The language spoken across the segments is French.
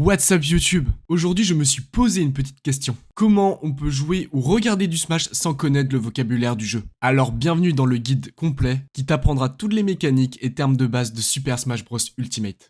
What's up YouTube? Aujourd'hui je me suis posé une petite question. Comment on peut jouer ou regarder du Smash sans connaître le vocabulaire du jeu? Alors bienvenue dans le guide complet qui t'apprendra toutes les mécaniques et termes de base de Super Smash Bros Ultimate.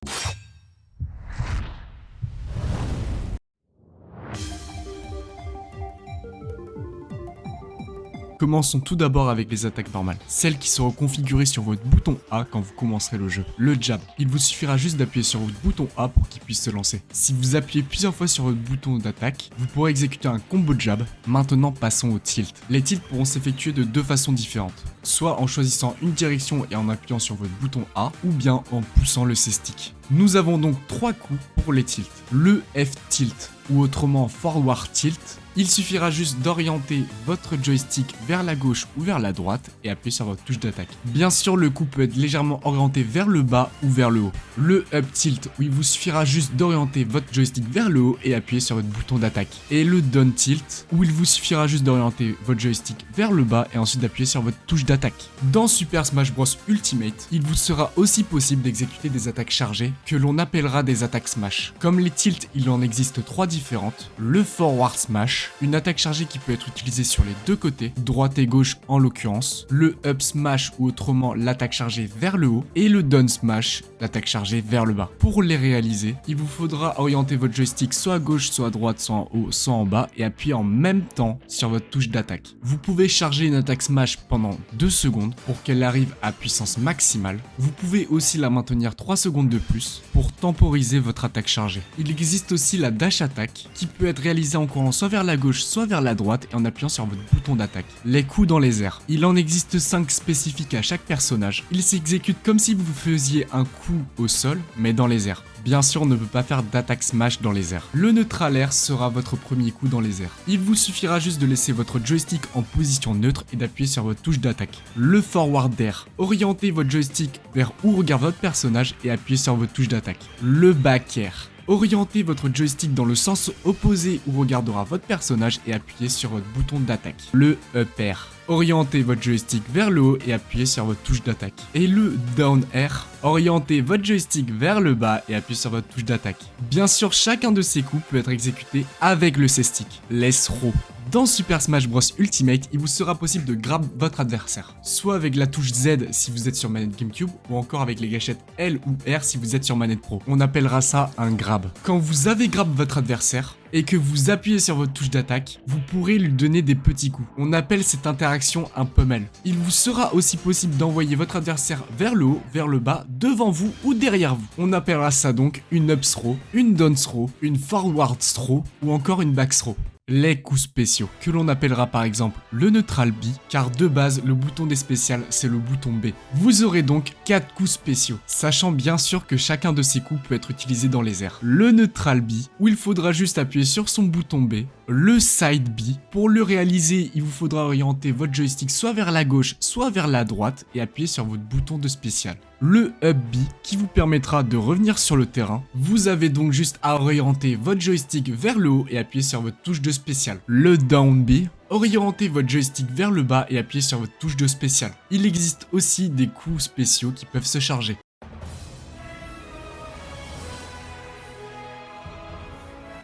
Commençons tout d'abord avec les attaques normales, celles qui seront configurées sur votre bouton A quand vous commencerez le jeu. Le jab, il vous suffira juste d'appuyer sur votre bouton A pour qu'il puisse se lancer. Si vous appuyez plusieurs fois sur votre bouton d'attaque, vous pourrez exécuter un combo jab. Maintenant passons au tilt. Les tilts pourront s'effectuer de deux façons différentes, soit en choisissant une direction et en appuyant sur votre bouton A, ou bien en poussant le C-stick. Nous avons donc trois coups pour les tilts. Le F-tilt, ou autrement forward tilt. Il suffira juste d'orienter votre joystick vers la gauche ou vers la droite et appuyer sur votre touche d'attaque. Bien sûr, le coup peut être légèrement orienté vers le bas ou vers le haut. Le up tilt, où il vous suffira juste d'orienter votre joystick vers le haut et appuyer sur votre bouton d'attaque. Et le down tilt, où il vous suffira juste d'orienter votre joystick vers le bas et ensuite d'appuyer sur votre touche d'attaque. Dans Super Smash Bros Ultimate, il vous sera aussi possible d'exécuter des attaques chargées que l'on appellera des attaques smash. Comme les tilts, il en existe trois différentes. Le forward smash, une attaque chargée qui peut être utilisée sur les deux côtés, droite et gauche en l'occurrence, le up smash ou autrement l'attaque chargée vers le haut, et le down smash, l'attaque chargée vers le bas. Pour les réaliser, il vous faudra orienter votre joystick soit à gauche, soit à droite, soit en haut, soit en bas, et appuyer en même temps sur votre touche d'attaque. Vous pouvez charger une attaque smash pendant 2 secondes pour qu'elle arrive à puissance maximale. Vous pouvez aussi la maintenir 3 secondes de plus pour temporiser votre attaque chargée. Il existe aussi la dash attack qui peut être réalisée en courant soit vers la gauche soit vers la droite et en appuyant sur votre bouton d'attaque. Les coups dans les airs. Il en existe 5 spécifiques à chaque personnage. Ils s'exécutent comme si vous faisiez un coup au sol mais dans les airs. Bien sûr, on ne peut pas faire d'attaque smash dans les airs. Le neutral air sera votre premier coup dans les airs. Il vous suffira juste de laisser votre joystick en position neutre et d'appuyer sur votre touche d'attaque. Le forward air. Orientez votre joystick vers où regarde votre personnage et appuyez sur votre touche d'attaque. Le back air. Orientez votre joystick dans le sens opposé où regardera votre personnage et appuyez sur votre bouton d'attaque. Le up air. Orientez votre joystick vers le haut et appuyez sur votre touche d'attaque. Et le down air. Orientez votre joystick vers le bas et appuyez sur votre touche d'attaque. Bien sûr, chacun de ces coups peut être exécuté avec le C-stick. Les throws. Dans Super Smash Bros Ultimate, il vous sera possible de grab votre adversaire, soit avec la touche Z si vous êtes sur manette GameCube, ou encore avec les gâchettes L ou R si vous êtes sur manette Pro. On appellera ça un grab. Quand vous avez grab votre adversaire, et que vous appuyez sur votre touche d'attaque, vous pourrez lui donner des petits coups. On appelle cette interaction un pummel. Il vous sera aussi possible d'envoyer votre adversaire vers le haut, vers le bas, devant vous ou derrière vous. On appellera ça donc une up throw, une down throw, une forward throw ou encore une back throw. Les coups spéciaux, que l'on appellera par exemple le neutral B, car de base le bouton des spéciales c'est le bouton B. Vous aurez donc 4 coups spéciaux, sachant bien sûr que chacun de ces coups peut être utilisé dans les airs. Le neutral B, où il faudra juste appuyer sur son bouton B. Le side B, pour le réaliser il vous faudra orienter votre joystick soit vers la gauche soit vers la droite et appuyer sur votre bouton de spécial. Le up B qui vous permettra de revenir sur le terrain. Vous avez donc juste à orienter votre joystick vers le haut et appuyer sur votre touche de spécial. Le down B, orientez votre joystick vers le bas et appuyez sur votre touche de spécial. Il existe aussi des coups spéciaux qui peuvent se charger.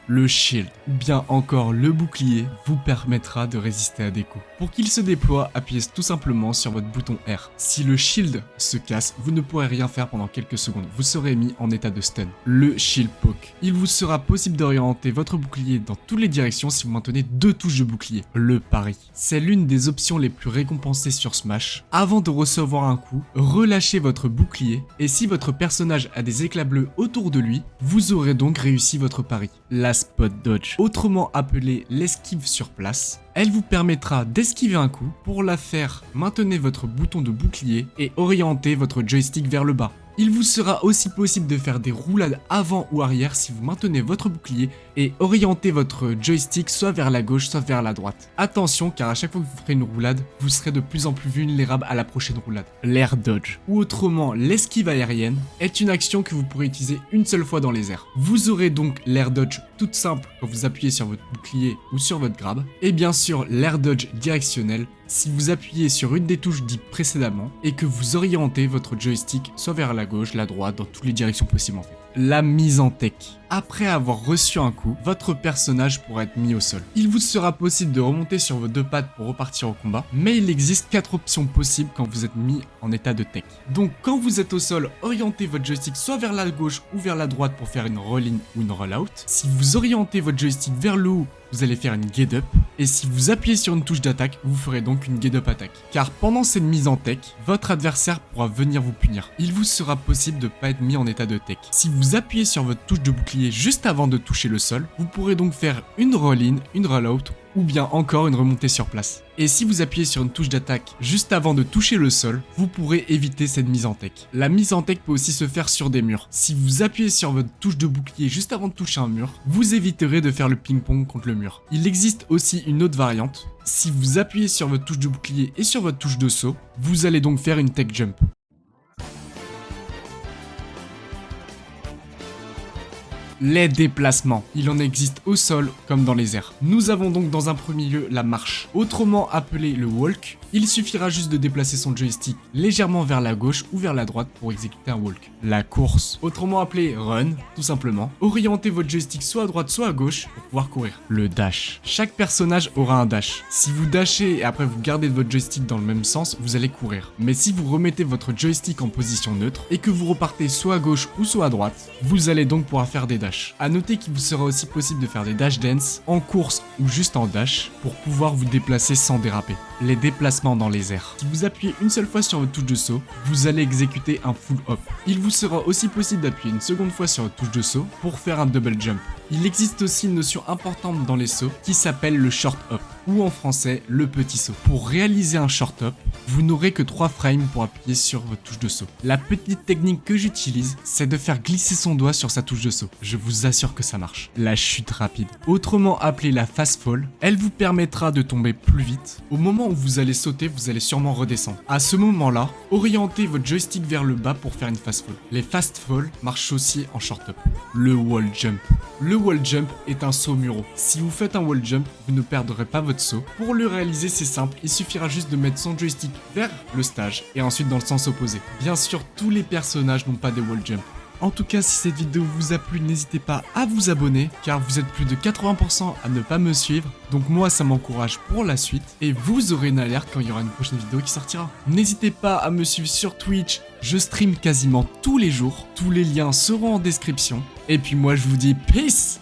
Le shield, ou bien encore le bouclier, vous permettra de résister à des coups. Pour qu'il se déploie, appuyez tout simplement sur votre bouton R. Si le shield se casse, vous ne pourrez rien faire pendant quelques secondes, vous serez mis en état de stun. Le shield poke, il vous sera possible d'orienter votre bouclier dans toutes les directions si vous maintenez 2 touches de bouclier. Le pari, c'est l'une des options les plus récompensées sur Smash. Avant de recevoir un coup, relâchez votre bouclier et si votre personnage a des éclats bleus autour de lui, vous aurez donc réussi votre pari. La spot dodge, autrement appelée l'esquive sur place. Elle vous permettra d'esquiver un coup. Pour la faire, maintenez votre bouton de bouclier et orientez votre joystick vers le bas. Il vous sera aussi possible de faire des roulades avant ou arrière si vous maintenez votre bouclier et orientez votre joystick soit vers la gauche soit vers la droite. Attention car à chaque fois que vous ferez une roulade, vous serez de plus en plus vulnérable à la prochaine roulade. L'air dodge, ou autrement l'esquive aérienne, est une action que vous pourrez utiliser une seule fois dans les airs. Vous aurez donc l'air dodge toute simple quand vous appuyez sur votre bouclier ou sur votre grab, et bien sûr l'air dodge directionnel si vous appuyez sur une des touches dites précédemment et que vous orientez votre joystick soit vers la gauche, la droite, dans toutes les directions possibles en fait. La mise en tech. Après avoir reçu un coup, votre personnage pourra être mis au sol. Il vous sera possible de remonter sur vos 2 pattes pour repartir au combat, mais il existe 4 options possibles quand vous êtes mis en état de tech. Donc quand vous êtes au sol, orientez votre joystick soit vers la gauche ou vers la droite pour faire une roll-in ou une roll-out. Si vous orientez votre joystick vers le haut, vous allez faire une get up, et si vous appuyez sur une touche d'attaque, vous ferez donc une get up attaque. Car pendant cette mise en tech, votre adversaire pourra venir vous punir. Il vous sera possible de ne pas être mis en état de tech. Si vous appuyez sur votre touche de bouclier juste avant de toucher le sol, vous pourrez donc faire une roll-in, une roll-out, ou bien encore une remontée sur place. Et si vous appuyez sur une touche d'attaque juste avant de toucher le sol, vous pourrez éviter cette mise en tech. La mise en tech peut aussi se faire sur des murs. Si vous appuyez sur votre touche de bouclier juste avant de toucher un mur, vous éviterez de faire le ping-pong contre le mur. Il existe aussi une autre variante. Si vous appuyez sur votre touche de bouclier et sur votre touche de saut, vous allez donc faire une tech jump. Les déplacements. Il en existe au sol comme dans les airs. Nous avons donc dans un premier lieu la marche, autrement appelée le walk. Il suffira juste de déplacer son joystick légèrement vers la gauche ou vers la droite pour exécuter un walk. La course, autrement appelée run, tout simplement. Orientez votre joystick soit à droite soit à gauche pour pouvoir courir. Le dash. Chaque personnage aura un dash. Si vous dashez et après vous gardez votre joystick dans le même sens, vous allez courir. Mais si vous remettez votre joystick en position neutre et que vous repartez soit à gauche ou soit à droite, vous allez donc pouvoir faire des dash. A noter qu'il vous sera aussi possible de faire des dash dance en course ou juste en dash pour pouvoir vous déplacer sans déraper. Les déplacements dans les airs. Si vous appuyez une seule fois sur votre touche de saut, vous allez exécuter un full hop. Il vous sera aussi possible d'appuyer une seconde fois sur votre touche de saut pour faire un double jump. Il existe aussi une notion importante dans les sauts qui s'appelle le short hop, ou en français le petit saut. Pour réaliser un short hop, vous n'aurez que 3 frames pour appuyer sur votre touche de saut. La petite technique que j'utilise, c'est de faire glisser son doigt sur sa touche de saut. Je vous assure que ça marche. La chute rapide, autrement appelée la fast fall, elle vous permettra de tomber plus vite. Au moment où vous allez sauter, vous allez sûrement redescendre. À ce moment-là, orientez votre joystick vers le bas pour faire une fast fall. Les fast fall marchent aussi en short hop. Le wall jump. Le wall jump est un saut muraux. Si vous faites un wall jump, vous ne perdrez pas votre saut. Pour le réaliser, c'est simple, il suffira juste de mettre son joystick vers le stage et ensuite dans le sens opposé. Bien sûr, tous les personnages n'ont pas des wall jump. En tout cas, si cette vidéo vous a plu, n'hésitez pas à vous abonner, car vous êtes plus de 80% à ne pas me suivre. Donc moi, ça m'encourage pour la suite, et vous aurez une alerte quand il y aura une prochaine vidéo qui sortira. N'hésitez pas à me suivre sur Twitch, je stream quasiment tous les jours. Tous les liens seront en description. Et puis moi, je vous dis peace!